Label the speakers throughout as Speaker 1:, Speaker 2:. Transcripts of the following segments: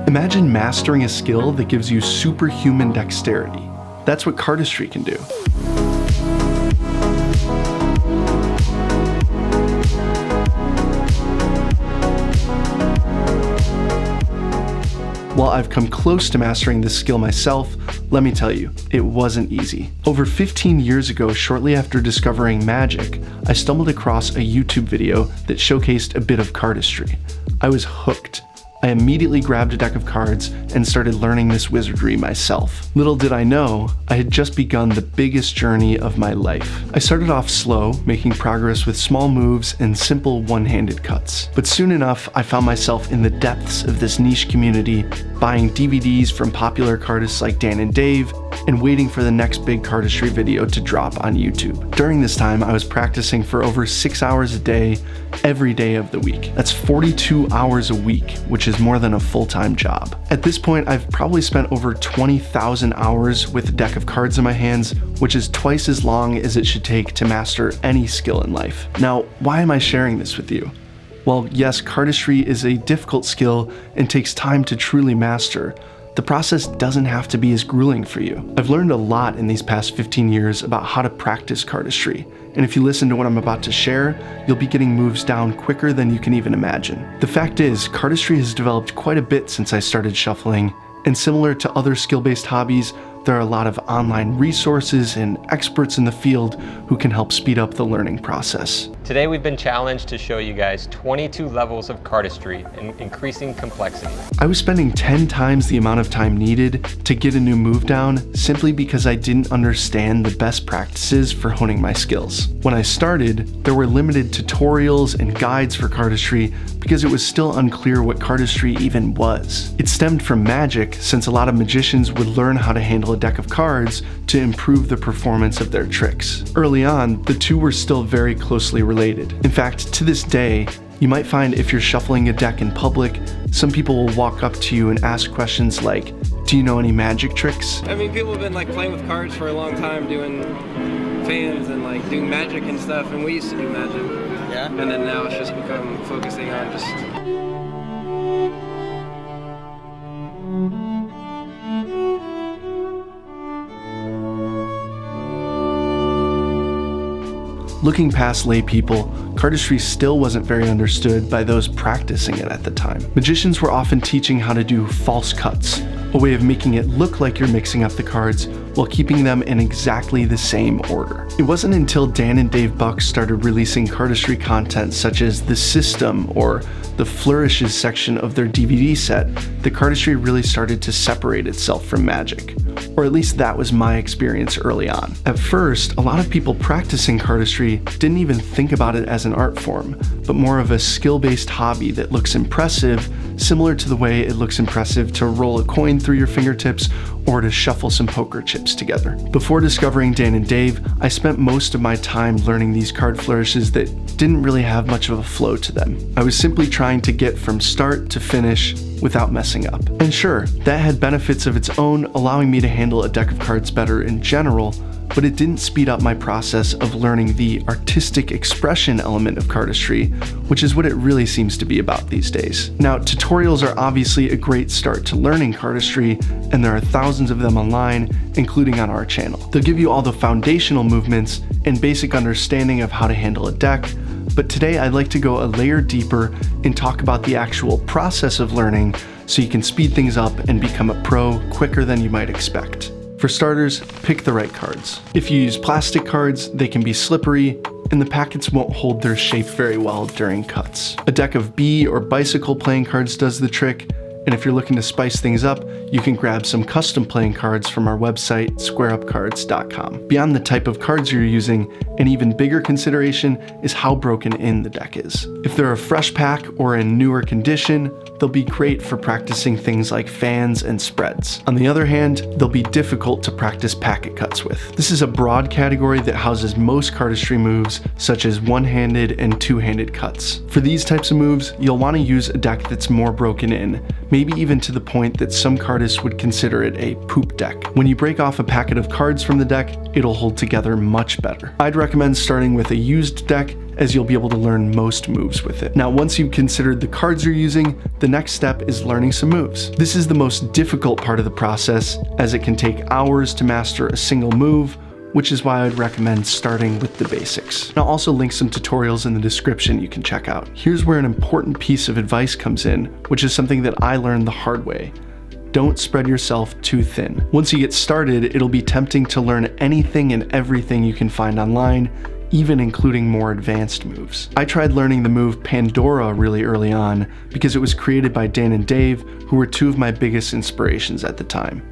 Speaker 1: Imagine mastering a skill that gives you superhuman dexterity. That's what cardistry can do. While I've come close to mastering this skill myself, let me tell you, it wasn't easy. Over 15 years ago, shortly after discovering magic, I stumbled across a YouTube video that showcased a bit of cardistry. I was hooked. I immediately grabbed a deck of cards and started learning this wizardry myself. Little did I know, I had just begun the biggest journey of my life. I started off slow, making progress with small moves and simple one-handed cuts. But soon enough, I found myself in the depths of this niche community, buying DVDs from popular cardists like Dan and Dave, and waiting for the next big cardistry video to drop on YouTube. During this time, I was practicing for over 6 hours a day, every day of the week. That's 42 hours a week, which is more than a full-time job. At this point, I've probably spent over 20,000 hours with a deck of cards in my hands, which is twice as long as it should take to master any skill in life. Now, why am I sharing this with you? Well, yes, cardistry is a difficult skill and takes time to truly master. The process doesn't have to be as grueling for you. I've learned a lot in these past 15 years about how to practice cardistry, and if you listen to what I'm about to share, you'll be getting moves down quicker than you can even imagine. The fact is, cardistry has developed quite a bit since I started shuffling, and similar to other skill-based hobbies, there are a lot of online resources and experts in the field who can help speed up the learning process.
Speaker 2: Today we've been challenged to show you guys 22 levels of cardistry in increasing complexity.
Speaker 1: I was spending 10 times the amount of time needed to get a new move down simply because I didn't understand the best practices for honing my skills. When I started, there were limited tutorials and guides for cardistry because it was still unclear what cardistry even was. It stemmed from magic, since a lot of magicians would learn how to handle a deck of cards to improve the performance of their tricks. Early on, the two were still very closely related. In fact, to this day, you might find if you're shuffling a deck in public, some people will walk up to you and ask questions like, "Do you know any magic tricks?"
Speaker 3: I mean, people have been like playing with cards for a long time, doing fans and like doing magic and stuff, and we used to do magic. Yeah? And then now it's just become focusing on just...
Speaker 1: Looking past lay people, cardistry still wasn't very understood by those practicing it at the time. Magicians were often teaching how to do false cuts, a way of making it look like you're mixing up the cards while keeping them in exactly the same order. It wasn't until Dan and Dave Buck started releasing cardistry content such as The System or the Flourishes section of their DVD set that cardistry really started to separate itself from magic. Or at least that was my experience early on. At first, a lot of people practicing cardistry didn't even think about it as an art form, but more of a skill-based hobby that looks impressive, similar to the way it looks impressive to roll a coin through your fingertips or to shuffle some poker chips together. Before discovering Dan and Dave, I spent most of my time learning these card flourishes that didn't really have much of a flow to them. I was simply trying to get from start to finish without messing up. And sure, that had benefits of its own, allowing me to handle a deck of cards better in general, but it didn't speed up my process of learning the artistic expression element of cardistry, which is what it really seems to be about these days. Now, tutorials are obviously a great start to learning cardistry, and there are thousands of them online, including on our channel. They'll give you all the foundational movements and basic understanding of how to handle a deck, but today I'd like to go a layer deeper and talk about the actual process of learning so you can speed things up and become a pro quicker than you might expect. For starters, pick the right cards. If you use plastic cards, they can be slippery, and the packets won't hold their shape very well during cuts. A deck of bee or bicycle playing cards does the trick, and if you're looking to spice things up, you can grab some custom playing cards from our website, squareupcards.com. Beyond the type of cards you're using, an even bigger consideration is how broken in the deck is. If they're a fresh pack or in newer condition, they'll be great for practicing things like fans and spreads. On the other hand, they'll be difficult to practice packet cuts with. This is a broad category that houses most cardistry moves, such as one-handed and two-handed cuts. For these types of moves, you'll want to use a deck that's more broken in, maybe even to the point that some cardists would consider it a poop deck. When you break off a packet of cards from the deck, it'll hold together much better. I'd recommend starting with a used deck, as you'll be able to learn most moves with it. Now, once you've considered the cards you're using, the next step is learning some moves. This is the most difficult part of the process, as it can take hours to master a single move, which is why I'd recommend starting with the basics. And I'll also link some tutorials in the description you can check out. Here's where an important piece of advice comes in, which is something that I learned the hard way. Don't spread yourself too thin. Once you get started, it'll be tempting to learn anything and everything you can find online, even including more advanced moves. I tried learning the move Pandora really early on because it was created by Dan and Dave, who were two of my biggest inspirations at the time.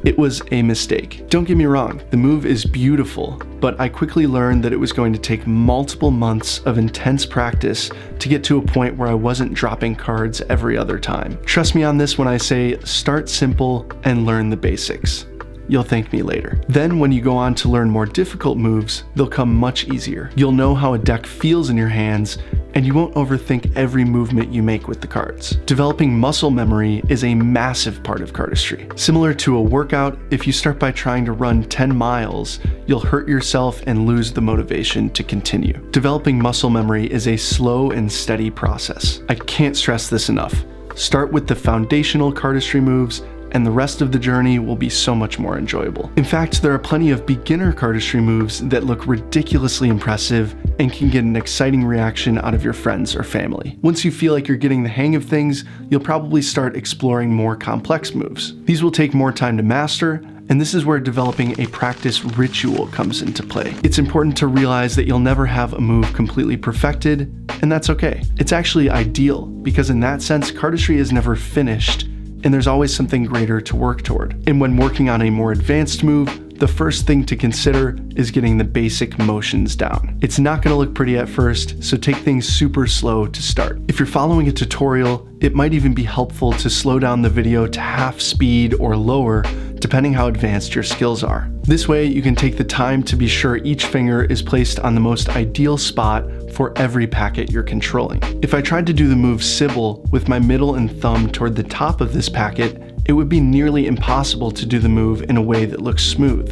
Speaker 1: It was a mistake. Don't get me wrong, the move is beautiful, but I quickly learned that it was going to take multiple months of intense practice to get to a point where I wasn't dropping cards every other time. Trust me on this when I say start simple and learn the basics. You'll thank me later. Then when you go on to learn more difficult moves, they'll come much easier. You'll know how a deck feels in your hands, and you won't overthink every movement you make with the cards. Developing muscle memory is a massive part of cardistry. Similar to a workout, if you start by trying to run 10 miles, you'll hurt yourself and lose the motivation to continue. Developing muscle memory is a slow and steady process. I can't stress this enough. Start with the foundational cardistry moves, and the rest of the journey will be so much more enjoyable. In fact, there are plenty of beginner cardistry moves that look ridiculously impressive and can get an exciting reaction out of your friends or family. Once you feel like you're getting the hang of things, you'll probably start exploring more complex moves. These will take more time to master, and this is where developing a practice ritual comes into play. It's important to realize that you'll never have a move completely perfected, and that's okay. It's actually ideal, because in that sense, cardistry is never finished, and there's always something greater to work toward. And when working on a more advanced move, the first thing to consider is getting the basic motions down. It's not gonna look pretty at first, so take things super slow to start. If you're following a tutorial, it might even be helpful to slow down the video to half speed or lower, depending how advanced your skills are. This way, you can take the time to be sure each finger is placed on the most ideal spot for every packet you're controlling. If I tried to do the move Sybil with my middle and thumb toward the top of this packet, it would be nearly impossible to do the move in a way that looks smooth.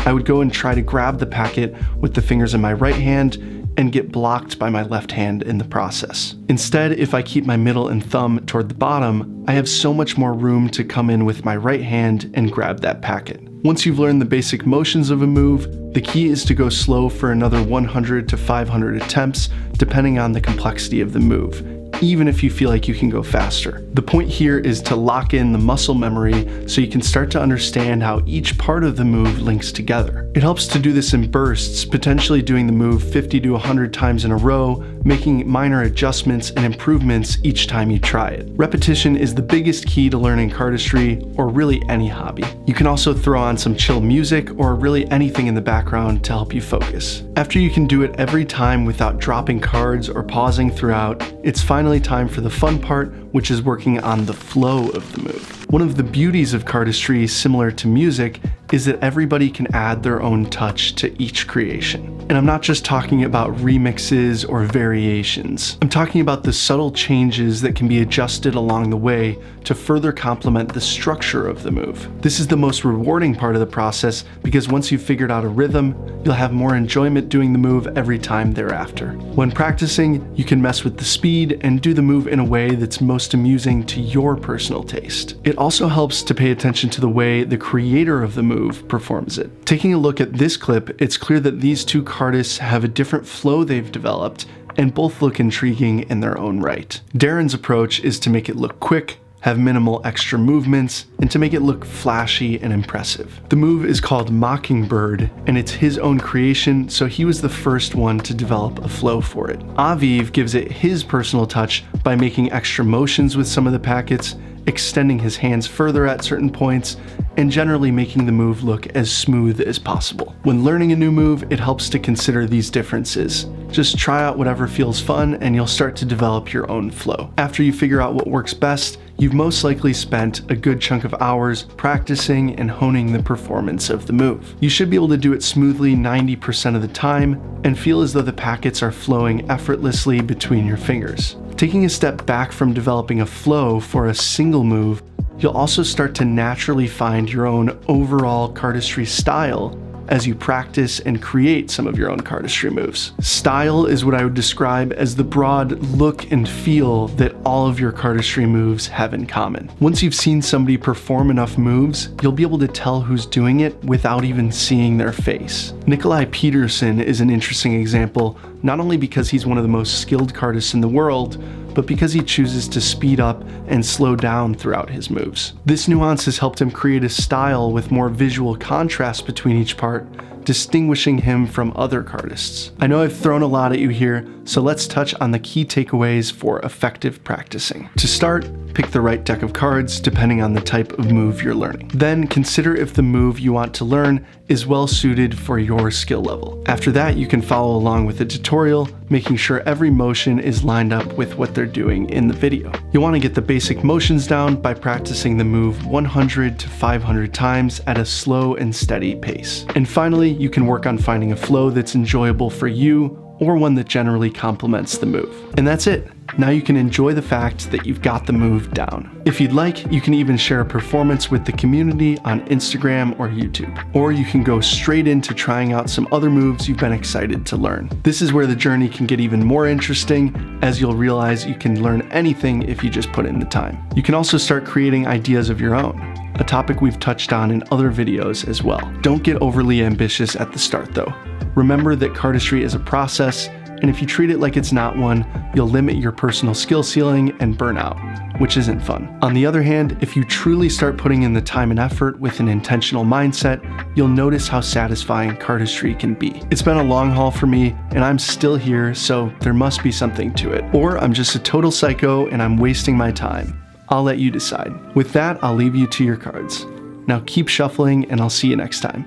Speaker 1: I would go and try to grab the packet with the fingers in my right hand and get blocked by my left hand in the process. Instead, if I keep my middle and thumb toward the bottom, I have so much more room to come in with my right hand and grab that packet. Once you've learned the basic motions of a move, the key is to go slow for another 100 to 500 attempts, depending on the complexity of the move, even if you feel like you can go faster. The point here is to lock in the muscle memory so you can start to understand how each part of the move links together. It helps to do this in bursts, potentially doing the move 50 to 100 times in a row, making minor adjustments and improvements each time you try it. Repetition is the biggest key to learning cardistry, or really any hobby. You can also throw on some chill music or really anything in the background to help you focus. After you can do it every time without dropping cards or pausing throughout, it's finally time for the fun part, which is working on the flow of the move. One of the beauties of cardistry, similar to music, is that everybody can add their own touch to each creation. And I'm not just talking about remixes or variations. I'm talking about the subtle changes that can be adjusted along the way to further complement the structure of the move. This is the most rewarding part of the process, because once you've figured out a rhythm, you'll have more enjoyment doing the move every time thereafter. When practicing, you can mess with the speed and do the move in a way that's most amusing to your personal taste. It also helps to pay attention to the way the creator of the move performs it. Taking a look at this clip, it's clear that these two cardists have a different flow they've developed, and both look intriguing in their own right. Darren's approach is to make it look quick, have minimal extra movements, and to make it look flashy and impressive. The move is called Mockingbird, and it's his own creation, so he was the first one to develop a flow for it. Aviv gives it his personal touch by making extra motions with some of the packets, extending his hands further at certain points, and generally making the move look as smooth as possible. When learning a new move, it helps to consider these differences. Just try out whatever feels fun, and you'll start to develop your own flow. After you figure out what works best, you've most likely spent a good chunk of hours practicing and honing the performance of the move. You should be able to do it smoothly 90% of the time and feel as though the packets are flowing effortlessly between your fingers. Taking a step back from developing a flow for a single move, you'll also start to naturally find your own overall cardistry style as you practice and create some of your own cardistry moves. Style is what I would describe as the broad look and feel that all of your cardistry moves have in common. Once you've seen somebody perform enough moves, you'll be able to tell who's doing it without even seeing their face. Nikolai Peterson is an interesting example, not only because he's one of the most skilled cardists in the world, but because he chooses to speed up and slow down throughout his moves. This nuance has helped him create a style with more visual contrast between each part, distinguishing him from other cardists. I know I've thrown a lot at you here, so let's touch on the key takeaways for effective practicing. To start, pick the right deck of cards depending on the type of move you're learning. Then consider if the move you want to learn is well suited for your skill level. After that, you can follow along with the tutorial, making sure every motion is lined up with what they're doing in the video. You'll want to get the basic motions down by practicing the move 100 to 500 times at a slow and steady pace. And finally, you can work on finding a flow that's enjoyable for you or one that generally complements the move. And that's it. Now you can enjoy the fact that you've got the move down. If you'd like, you can even share a performance with the community on Instagram or YouTube. Or you can go straight into trying out some other moves you've been excited to learn. This is where the journey can get even more interesting, as you'll realize you can learn anything if you just put in the time. You can also start creating ideas of your own, a topic we've touched on in other videos as well. Don't get overly ambitious at the start though. Remember that cardistry is a process, and if you treat it like it's not one, you'll limit your personal skill ceiling and burn out, which isn't fun. On the other hand, if you truly start putting in the time and effort with an intentional mindset, you'll notice how satisfying cardistry can be. It's been a long haul for me, and I'm still here, so there must be something to it. Or I'm just a total psycho and I'm wasting my time. I'll let you decide. With that, I'll leave you to your cards. Now keep shuffling, and I'll see you next time.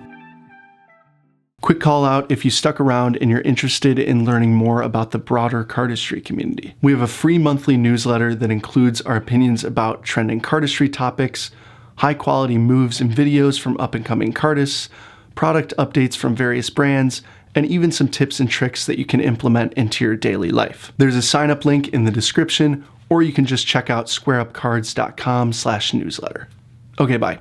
Speaker 1: Quick call out if you stuck around and you're interested in learning more about the broader cardistry community. We have a free monthly newsletter that includes our opinions about trending cardistry topics, high quality moves and videos from up and coming cardists, product updates from various brands, and even some tips and tricks that you can implement into your daily life. There's a sign up link in the description, or you can just check out squareupcards.com/newsletter. Okay, bye.